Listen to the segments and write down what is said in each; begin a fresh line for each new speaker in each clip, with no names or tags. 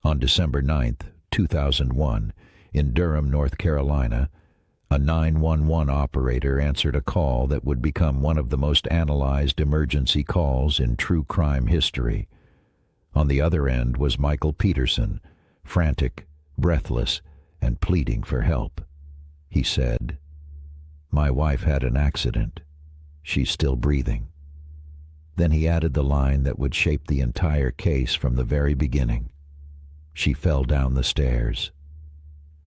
On December 9, 2001, in Durham, North Carolina, a 911 operator answered a call that would become one of the most analyzed emergency calls in true crime history. On the other end was Michael Peterson, frantic, breathless, and pleading for help. He said, "My wife had an accident. She's still breathing." Then he added the line that would shape the entire case from the very beginning. "She fell down the stairs."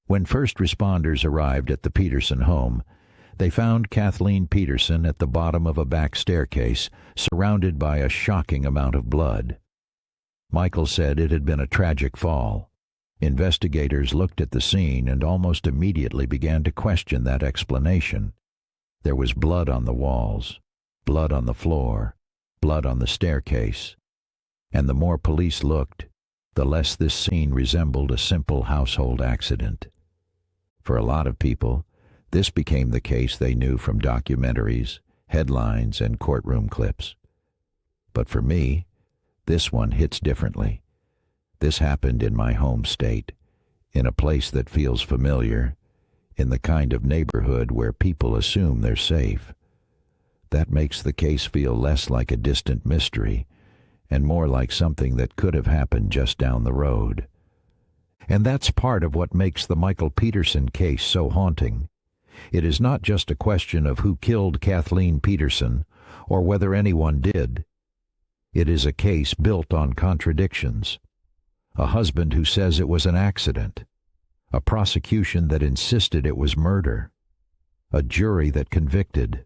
When first responders arrived at the Peterson home, they found Kathleen Peterson at the bottom of a back staircase, surrounded by a shocking amount of blood. Michael said it had been a tragic fall. Investigators looked at the scene and almost immediately began to question that explanation. There was blood on the walls, blood on the floor, blood on the staircase, and the more police looked, the less this scene resembled a simple household accident. For a lot of people, this became the case they knew from documentaries, headlines, and courtroom clips. But for me, this one hits differently. This happened in my home state, in a place that feels familiar, in the kind of neighborhood where people assume they're safe. That makes the case feel less like a distant mystery and more like something that could have happened just down the road. And that's part of what makes the Michael Peterson case so haunting. It is not just a question of who killed Kathleen Peterson or whether anyone did. It is a case built on contradictions. A husband who says it was an accident, a prosecution that insisted it was murder, a jury that convicted,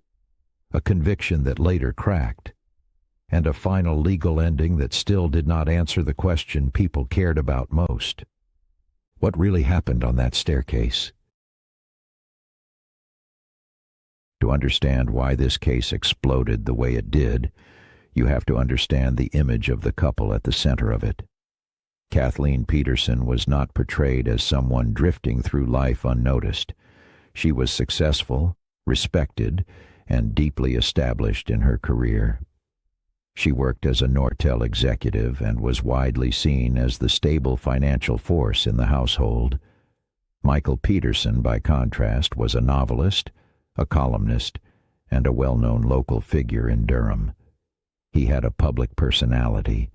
a conviction that later cracked, and a final legal ending that still did not answer the question people cared about most. What really happened on that staircase? To understand why this case exploded the way it did, you have to understand the image of the couple at the center of it. Kathleen Peterson was not portrayed as someone drifting through life unnoticed. She was successful, respected, and deeply established in her career. She worked as a Nortel executive and was widely seen as the stable financial force in the household. Michael Peterson, by contrast, was a novelist, a columnist, and a well-known local figure in Durham. He had a public personality.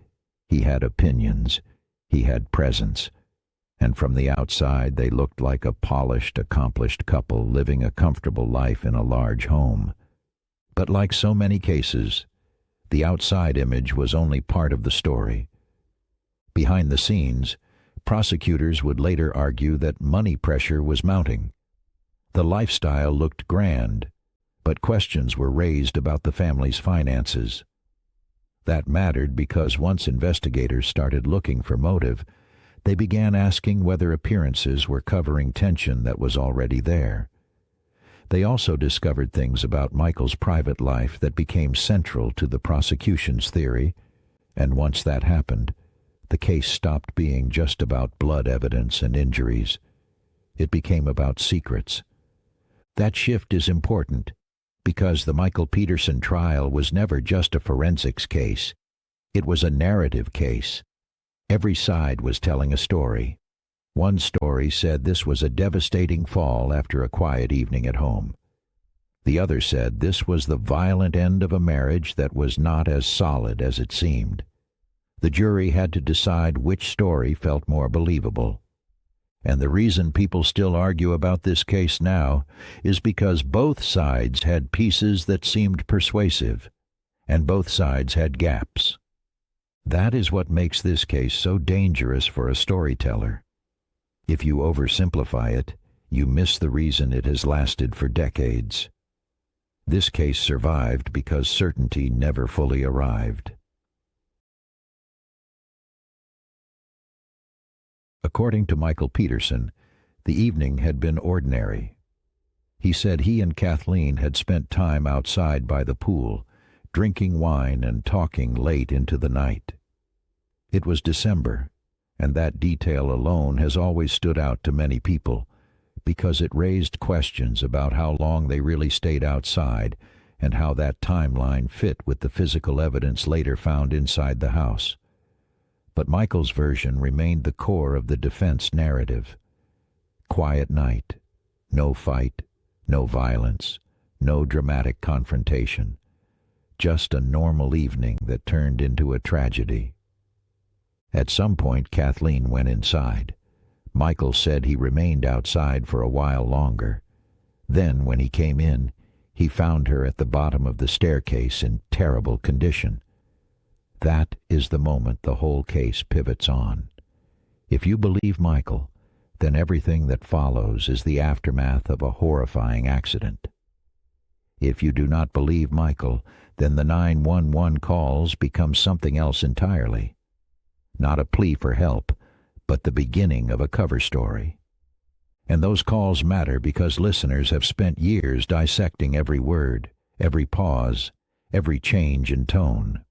He had opinions. He had presence. And from the outside, they looked like a polished, accomplished couple living a comfortable life in a large home. But like so many cases, the outside image was only part of the story. Behind the scenes, prosecutors would later argue that money pressure was mounting. The lifestyle looked grand, but questions were raised about the family's finances. That mattered because once investigators started looking for motive, they began asking whether appearances were covering tension that was already there. They also discovered things about Michael's private life that became central to the prosecution's theory, and once that happened, the case stopped being just about blood evidence and injuries. It became about secrets. That shift is important because the Michael Peterson trial was never just a forensics case. It was a narrative case. Every side was telling a story. One story said this was a devastating fall after a quiet evening at home. The other said this was the violent end of a marriage that was not as solid as it seemed. The jury had to decide which story felt more believable. And the reason people still argue about this case now is because both sides had pieces that seemed persuasive, and both sides had gaps. That is what makes this case so dangerous for a storyteller. If you oversimplify it, you miss the reason it has lasted for decades. This case survived because certainty never fully arrived. According to Michael Peterson, the evening had been ordinary. He said he and Kathleen had spent time outside by the pool, drinking wine and talking late into the night. It was December, and that detail alone has always stood out to many people because it raised questions about how long they really stayed outside and how that timeline fit with the physical evidence later found inside the house. But Michael's version remained the core of the defense narrative. Quiet night, no fight, no violence, no dramatic confrontation. Just a normal evening that turned into a tragedy. At some point, Kathleen went inside. Michael said he remained outside for a while longer. Then, when he came in, he found her at the bottom of the staircase in terrible condition. That is the moment the whole case pivots on. If you believe Michael, then everything that follows is the aftermath of a horrifying accident. If you do not believe Michael, then the 911 calls become something else entirely. Not a plea for help, but the beginning of a cover story. And those calls matter because listeners have spent years dissecting every word, every pause, every change in tone.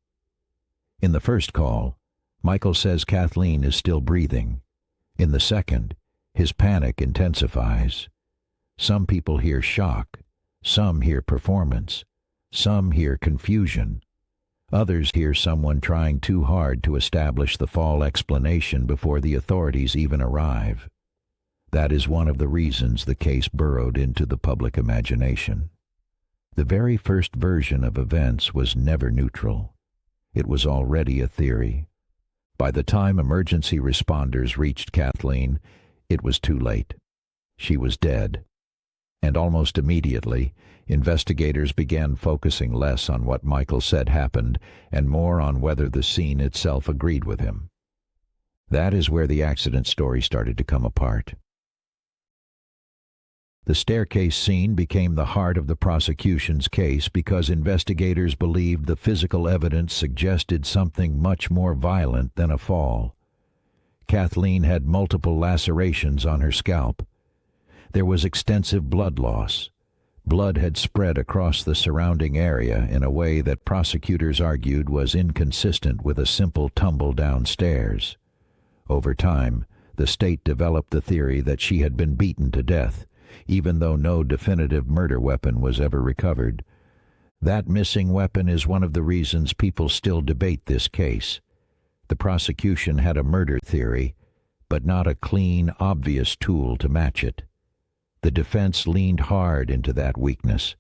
In the first call, Michael says Kathleen is still breathing. In the second, his panic intensifies. Some people hear shock, some hear performance, some hear confusion. Others hear someone trying too hard to establish the fall explanation before the authorities even arrive. That is one of the reasons the case burrowed into the public imagination. The very first version of events was never neutral. It was already a theory. By the time emergency responders reached Kathleen, it was too late. She was dead. And almost immediately, investigators began focusing less on what Michael said happened and more on whether the scene itself agreed with him. That is where the accident story started to come apart. The staircase scene became the heart of the prosecution's case because investigators believed the physical evidence suggested something much more violent than a fall. Kathleen had multiple lacerations on her scalp. There was extensive blood loss. Blood had spread across the surrounding area in a way that prosecutors argued was inconsistent with a simple tumble downstairs. Over time, the state developed the theory that she had been beaten to death, even though no definitive murder weapon was ever recovered. That missing weapon is one of the reasons people still debate this case. The prosecution had a murder theory, but not a clean, obvious tool to match it. The defense leaned hard into that weakness.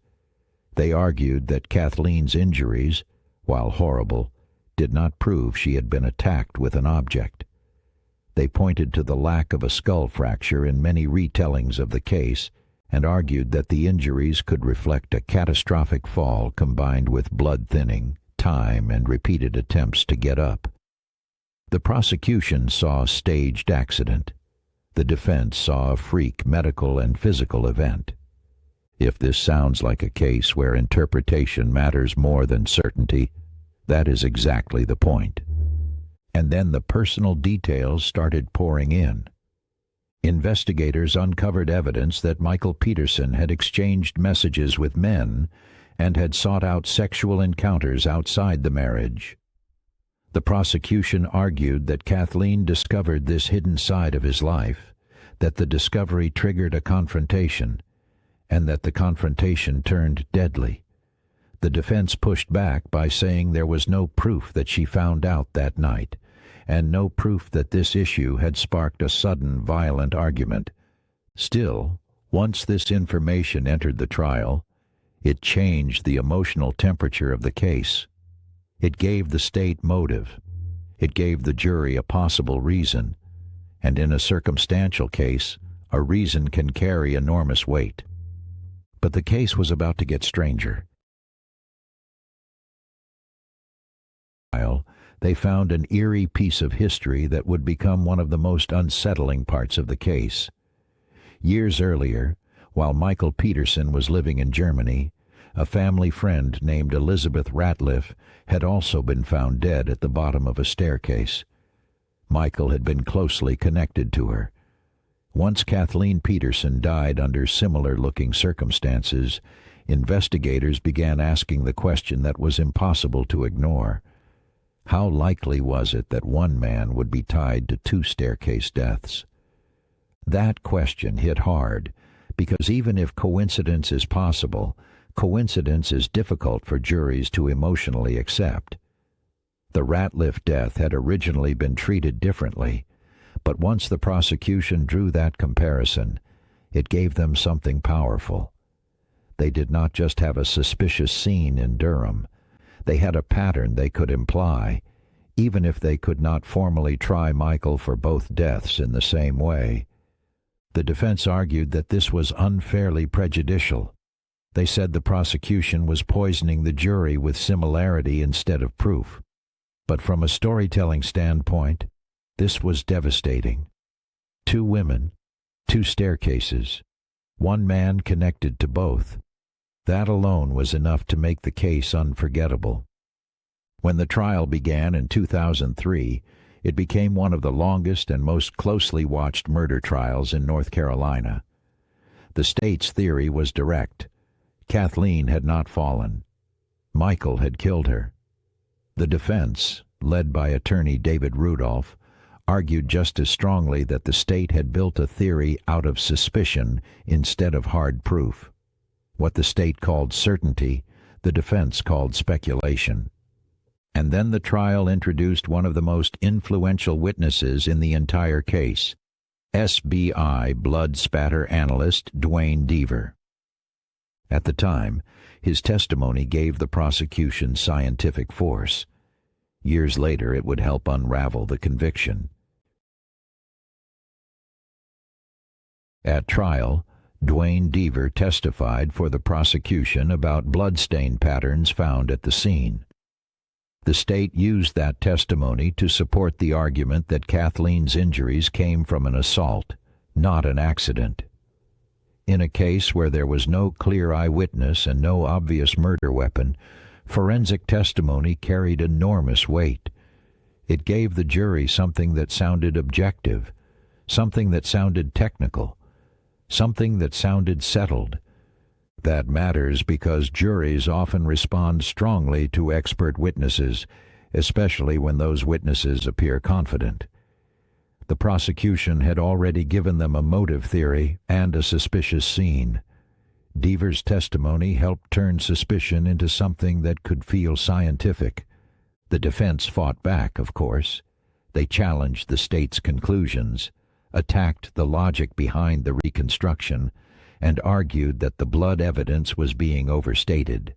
They argued that Kathleen's injuries, while horrible, did not prove she had been attacked with an object. They pointed to the lack of a skull fracture in many retellings of the case and argued that the injuries could reflect a catastrophic fall combined with blood thinning, time, and repeated attempts to get up. The prosecution saw a staged accident. The defense saw a freak medical and physical event. If this sounds like a case where interpretation matters more than certainty, that is exactly the point. And then the personal details started pouring in. Investigators uncovered evidence that Michael Peterson had exchanged messages with men and had sought out sexual encounters outside the marriage. The prosecution argued that Kathleen discovered this hidden side of his life, that the discovery triggered a confrontation, and that the confrontation turned deadly. The defense pushed back by saying there was no proof that she found out that night, and no proof that this issue had sparked a sudden, violent argument. Still, once this information entered the trial, it changed the emotional temperature of the case. It gave the state motive. It gave the jury a possible reason, and in a circumstantial case, a reason can carry enormous weight. But the case was about to get stranger. They found an eerie piece of history that would become one of the most unsettling parts of the case. Years earlier, while Michael Peterson was living in Germany, a family friend named Elizabeth Ratliff had also been found dead at the bottom of a staircase. Michael had been closely connected to her. Once Kathleen Peterson died under similar-looking circumstances, investigators began asking the question that was impossible to ignore. How likely was it that one man would be tied to two staircase deaths? That question hit hard, because even if coincidence is possible, coincidence is difficult for juries to emotionally accept. The Ratliff death had originally been treated differently, but once the prosecution drew that comparison, it gave them something powerful. They did not just have a suspicious scene in Durham. They had a pattern they could imply, even if they could not formally try Michael for both deaths in the same way. The defense argued that this was unfairly prejudicial. They said the prosecution was poisoning the jury with similarity instead of proof. But from a storytelling standpoint, this was devastating. 2 women, 2 staircases, 1 man connected to both. That alone was enough to make the case unforgettable. When the trial began in 2003, it became one of the longest and most closely watched murder trials in North Carolina. The state's theory was direct. Kathleen had not fallen. Michael had killed her. The defense, led by attorney David Rudolph, argued just as strongly that the state had built a theory out of suspicion instead of hard proof. What the state called certainty, the defense called speculation. And then the trial introduced one of the most influential witnesses in the entire case, SBI blood spatter analyst Duane Deaver. At the time, his testimony gave the prosecution scientific force. Years later, it would help unravel the conviction. At trial, Duane Deaver testified for the prosecution about bloodstain patterns found at the scene. The state used that testimony to support the argument that Kathleen's injuries came from an assault, not an accident. In a case where there was no clear eyewitness and no obvious murder weapon, forensic testimony carried enormous weight. It gave the jury something that sounded objective, something that sounded technical, something that sounded settled. That matters because juries often respond strongly to expert witnesses, especially when those witnesses appear confident. The prosecution had already given them a motive theory and a suspicious scene. Deaver's testimony helped turn suspicion into something that could feel scientific. The defense fought back, of course. They challenged the state's conclusions, attacked the logic behind the reconstruction, and argued that the blood evidence was being overstated.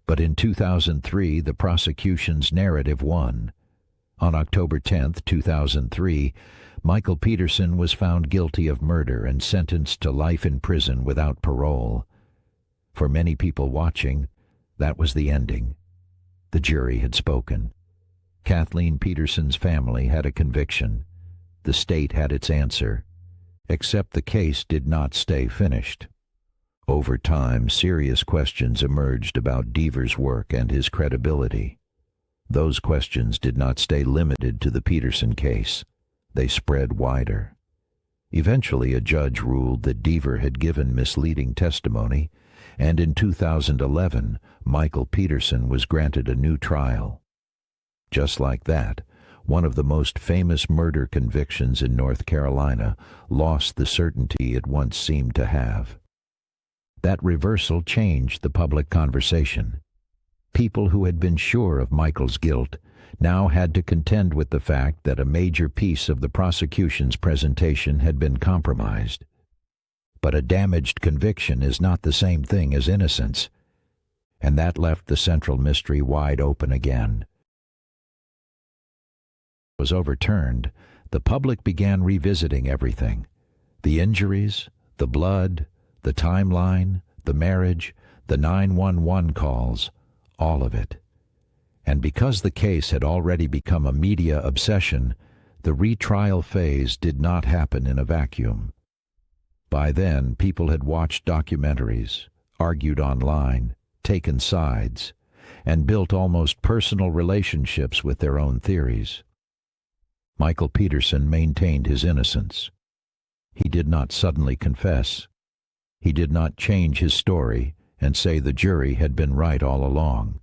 But in 2003, the prosecution's narrative won. On October 10, 2003, Michael Peterson was found guilty of murder and sentenced to life in prison without parole. For many people watching, that was the ending. The jury had spoken. Kathleen Peterson's family had a conviction. The state had its answer. Except the case did not stay finished. Over time, serious questions emerged about Deaver's work and his credibility. Those questions did not stay limited to the Peterson case. They spread wider. Eventually, a judge ruled that Deaver had given misleading testimony, and in 2011, Michael Peterson was granted a new trial. Just like that, one of the most famous murder convictions in North Carolina lost the certainty it once seemed to have. That reversal changed the public conversation. People who had been sure of Michael's guilt now had to contend with the fact that a major piece of the prosecution's presentation had been compromised. But a damaged conviction is not the same thing as innocence, and that left the central mystery wide open again. Was overturned, the public began revisiting everything. The injuries, the blood, the timeline, the marriage, the 911 calls, all of it. And because the case had already become a media obsession, the retrial phase did not happen in a vacuum. By then, people had watched documentaries, argued online, taken sides, and built almost personal relationships with their own theories. Michael Peterson maintained his innocence. He did not suddenly confess. He did not change his story and say the jury had been right all along.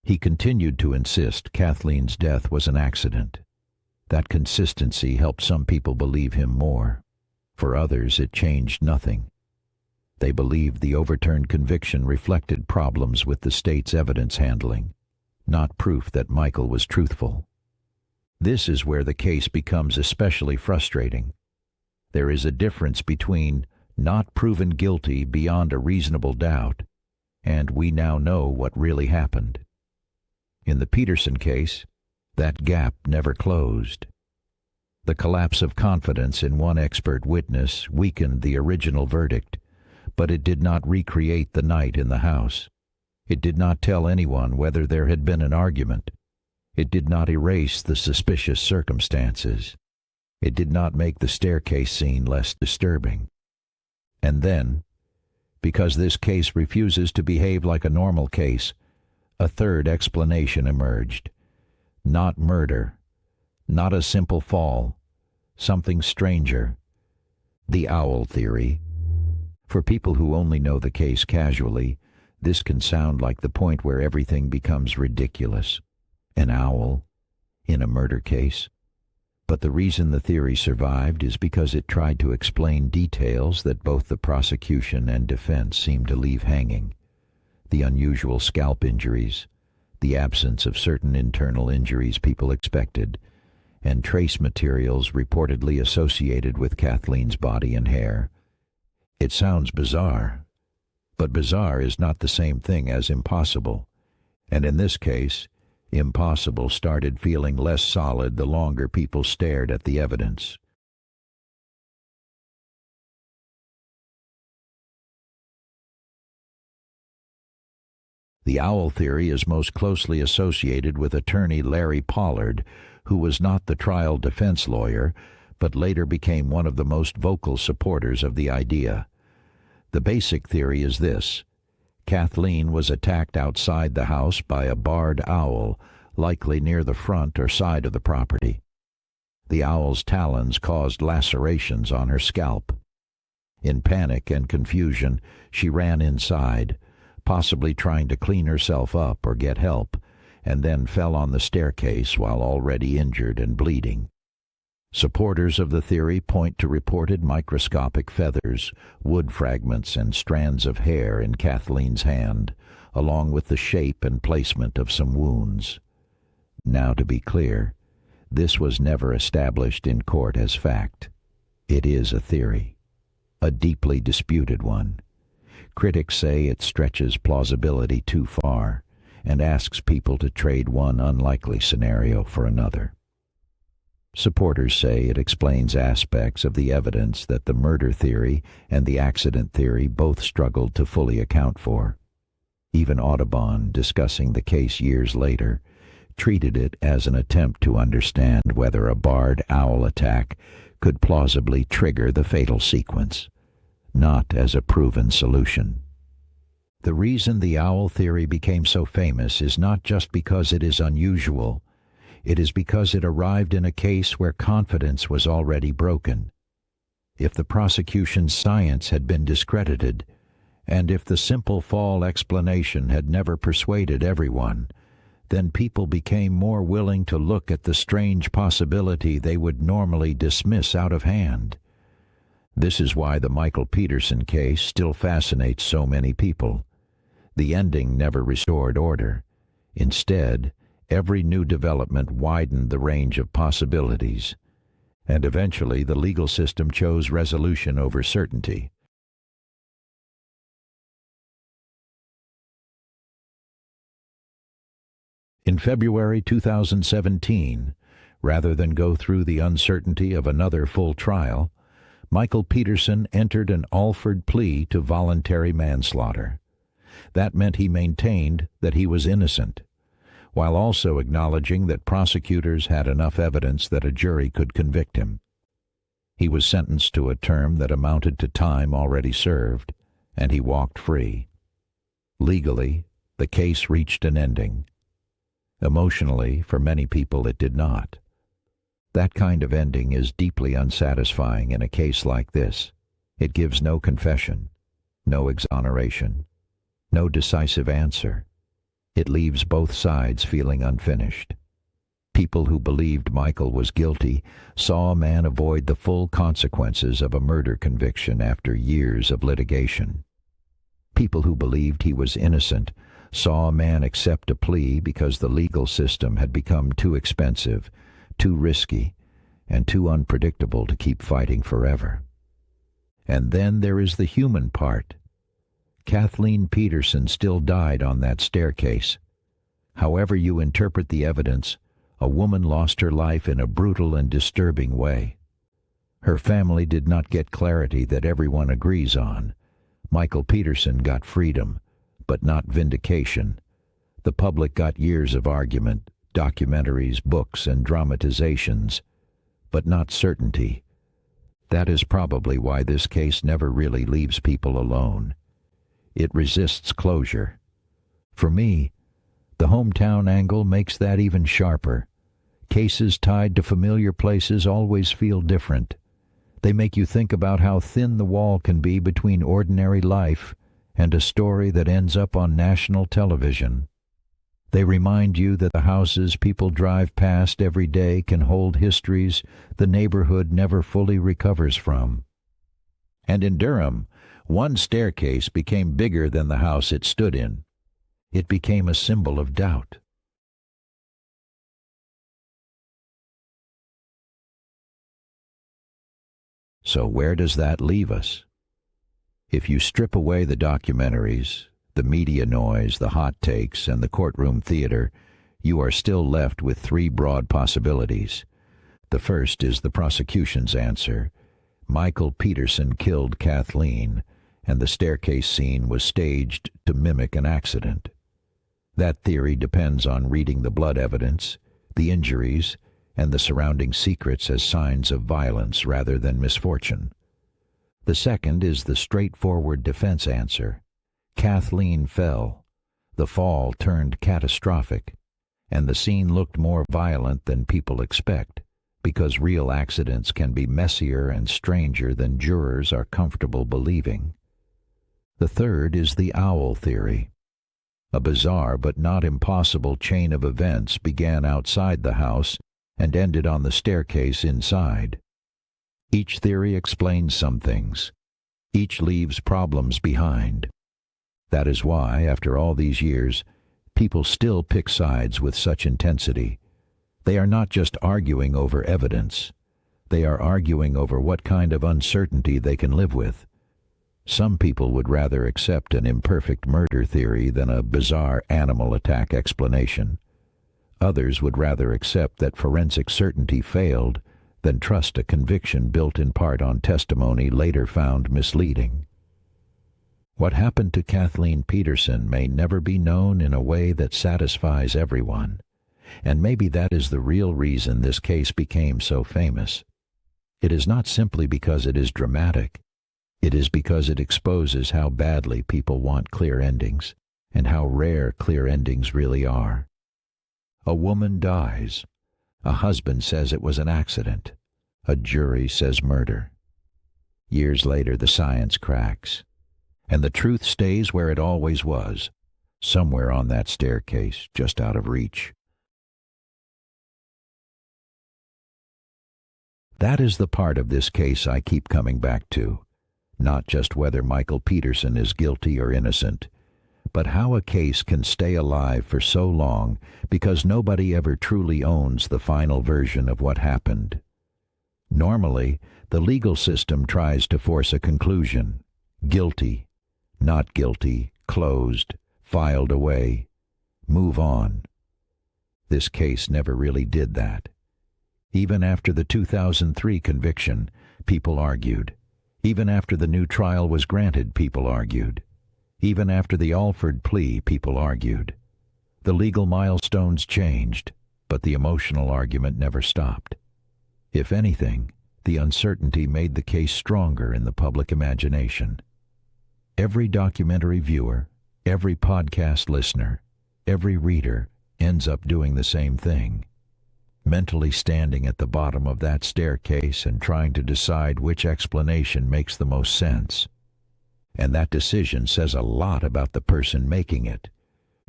He continued to insist Kathleen's death was an accident. That consistency helped some people believe him more. For others, it changed nothing. They believed the overturned conviction reflected problems with the state's evidence handling, not proof that Michael was truthful. This is where the case becomes especially frustrating. There is a difference between not proven guilty beyond a reasonable doubt and we now know what really happened. In the Peterson case, that gap never closed. The collapse of confidence in one expert witness weakened the original verdict, but it did not recreate the night in the house. It did not tell anyone whether there had been an argument. It did not erase the suspicious circumstances. It did not make the staircase scene less disturbing. And then, because this case refuses to behave like a normal case, a third explanation emerged. Not murder, not a simple fall, something stranger. The owl theory. For people who only know the case casually, this can sound like the point where everything becomes ridiculous. An owl in a murder case. But the reason the theory survived is because it tried to explain details that both the prosecution and defense seemed to leave hanging. The unusual scalp injuries, the absence of certain internal injuries people expected, and trace materials reportedly associated with Kathleen's body and hair. It sounds bizarre, but bizarre is not the same thing as impossible, and in this case, impossible started feeling less solid the longer people stared at the evidence. The owl theory is most closely associated with attorney Larry Pollard, who was not the trial defense lawyer, but later became one of the most vocal supporters of the idea. The basic theory is this: Kathleen was attacked outside the house by a barred owl, likely near the front or side of the property. The owl's talons caused lacerations on her scalp. In panic and confusion, she ran inside, possibly trying to clean herself up or get help, and then fell on the staircase while already injured and bleeding. Supporters of the theory point to reported microscopic feathers, wood fragments, and strands of hair in Kathleen's hand, along with the shape and placement of some wounds. Now, to be clear, this was never established in court as fact. It is a theory, a deeply disputed one. Critics say it stretches plausibility too far and asks people to trade one unlikely scenario for another. Supporters say it explains aspects of the evidence that the murder theory and the accident theory both struggled to fully account for. Even Audubon, discussing the case years later, treated it as an attempt to understand whether a barred owl attack could plausibly trigger the fatal sequence, not as a proven solution. The reason the owl theory became so famous is not just because it is unusual. It is because it arrived in a case where confidence was already broken. If the prosecution's science had been discredited, and if the simple fall explanation had never persuaded everyone, then people became more willing to look at the strange possibility they would normally dismiss out of hand. This is why the Michael Peterson case still fascinates so many people. The ending never restored order. Instead, every new development widened the range of possibilities, and eventually the legal system chose resolution over certainty. In February 2017, rather than go through the uncertainty of another full trial, Michael Peterson entered an Alford plea to voluntary manslaughter. That meant he maintained that he was innocent, while also acknowledging that prosecutors had enough evidence that a jury could convict him. He was sentenced to a term that amounted to time already served, and he walked free. Legally, the case reached an ending. Emotionally, for many people, it did not. That kind of ending is deeply unsatisfying in a case like this. It gives no confession, no exoneration, no decisive answer. It leaves both sides feeling unfinished. People who believed Michael was guilty saw a man avoid the full consequences of a murder conviction after years of litigation. People who believed he was innocent saw a man accept a plea because the legal system had become too expensive, too risky, and too unpredictable to keep fighting forever. And then there is the human part. Kathleen Peterson still died on that staircase. However you interpret the evidence, a woman lost her life in a brutal and disturbing way. Her family did not get clarity that everyone agrees on. Michael Peterson got freedom, but not vindication. The public got years of argument, documentaries, books, and dramatizations, but not certainty. That is probably why this case never really leaves people alone. It resists closure. For me, the hometown angle makes that even sharper. Cases tied to familiar places always feel different. They make you think about how thin the wall can be between ordinary life and a story that ends up on national television. They remind you that the houses people drive past every day can hold histories the neighborhood never fully recovers from. And in Durham, one staircase became bigger than the house it stood in. It became a symbol of doubt. So where does that leave us? If you strip away the documentaries, the media noise, the hot takes, and the courtroom theater, you are still left with three broad possibilities. The first is the prosecution's answer. Michael Peterson killed Kathleen, and the staircase scene was staged to mimic an accident. That theory depends on reading the blood evidence, the injuries, and the surrounding secrets as signs of violence rather than misfortune. The second is the straightforward defense answer. Kathleen fell. The fall turned catastrophic, and the scene looked more violent than people expect, because real accidents can be messier and stranger than jurors are comfortable believing. The third is the owl theory. A bizarre but not impossible chain of events began outside the house and ended on the staircase inside. Each theory explains some things. Each leaves problems behind. That is why, after all these years, people still pick sides with such intensity. They are not just arguing over evidence. They are arguing over what kind of uncertainty they can live with. Some people would rather accept an imperfect murder theory than a bizarre animal attack explanation. Others would rather accept that forensic certainty failed than trust a conviction built in part on testimony later found misleading. What happened to Kathleen Peterson may never be known in a way that satisfies everyone, and maybe that is the real reason this case became so famous. It is not simply because it is dramatic. It is because it exposes how badly people want clear endings, and how rare clear endings really are. A woman dies. A husband says it was an accident. A jury says murder. Years later, the science cracks, and the truth stays where it always was, somewhere on that staircase, just out of reach. That is the part of this case I keep coming back to, not just whether Michael Peterson is guilty or innocent, but how a case can stay alive for so long because nobody ever truly owns the final version of what happened. Normally, the legal system tries to force a conclusion: guilty, not guilty, closed, filed away, move on. This case never really did that. Even after the 2003 conviction, people argued. Even after the new trial was granted, people argued. Even after the Alford plea, people argued. The legal milestones changed, but the emotional argument never stopped. If anything, the uncertainty made the case stronger in the public imagination. Every documentary viewer, every podcast listener, every reader ends up doing the same thing, mentally standing at the bottom of that staircase and trying to decide which explanation makes the most sense. And that decision says a lot about the person making it.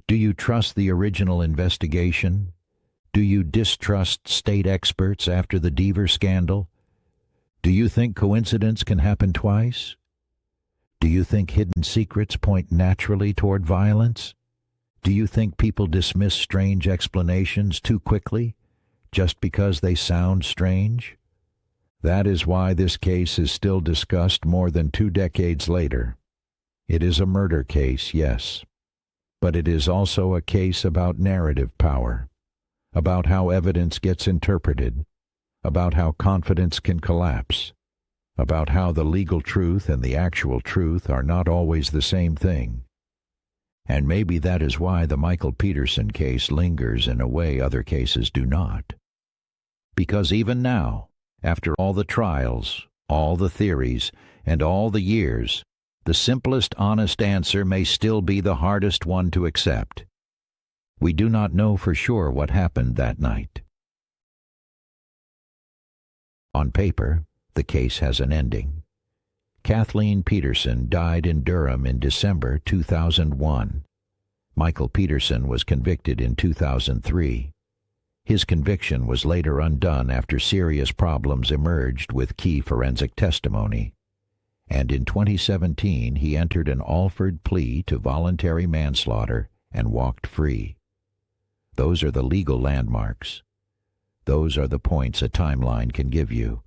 Do you trust the original investigation? Do you distrust state experts after the Deaver scandal? Do you think coincidence can happen twice? Do you think hidden secrets point naturally toward violence? Do you think people dismiss strange explanations too quickly, just because they sound strange? That is why this case is still discussed more than 2 decades later. It is a murder case, yes, but it is also a case about narrative power, about how evidence gets interpreted, about how confidence can collapse, about how the legal truth and the actual truth are not always the same thing. And maybe that is why the Michael Peterson case lingers in a way other cases do not. Because even now, after all the trials, all the theories, and all the years, the simplest honest answer may still be the hardest one to accept. We do not know for sure what happened that night. On paper, the case has an ending. Kathleen Peterson died in Durham in December 2001. Michael Peterson was convicted in 2003. His conviction was later undone after serious problems emerged with key forensic testimony. And in 2017 he entered an offered plea to voluntary manslaughter and walked free. Those are the legal landmarks. Those are the points a timeline can give you.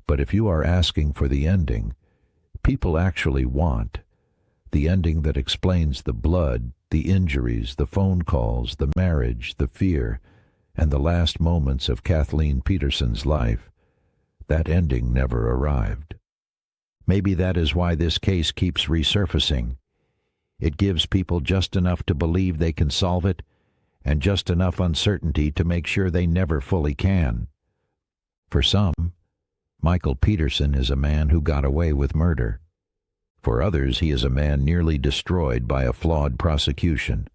But if you are asking for the ending people actually want, the ending that explains the blood, the injuries, the phone calls, the marriage, the fear, and the last moments of Kathleen Peterson's life, that ending never arrived. Maybe that is why this case keeps resurfacing. It gives people just enough to believe they can solve it, and just enough uncertainty to make sure they never fully can. For some, Michael Peterson is a man who got away with murder. For others, he is a man nearly destroyed by a flawed prosecution.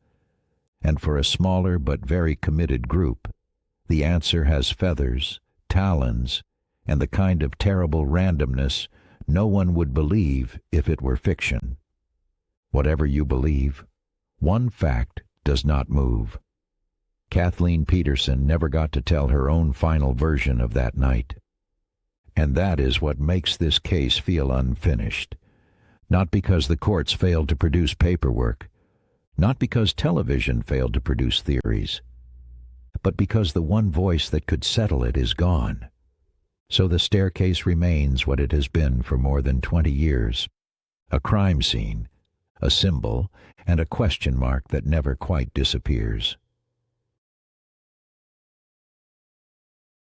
And for a smaller but very committed group, the answer has feathers, talons, and the kind of terrible randomness no one would believe if it were fiction. Whatever you believe, one fact does not move. Kathleen Peterson never got to tell her own final version of that night. And that is what makes this case feel unfinished. Not because the courts failed to produce paperwork, not because television failed to produce theories, but because the one voice that could settle it is gone. So the staircase remains what it has been for more than 20 years, a crime scene, a symbol, and a question mark that never quite disappears.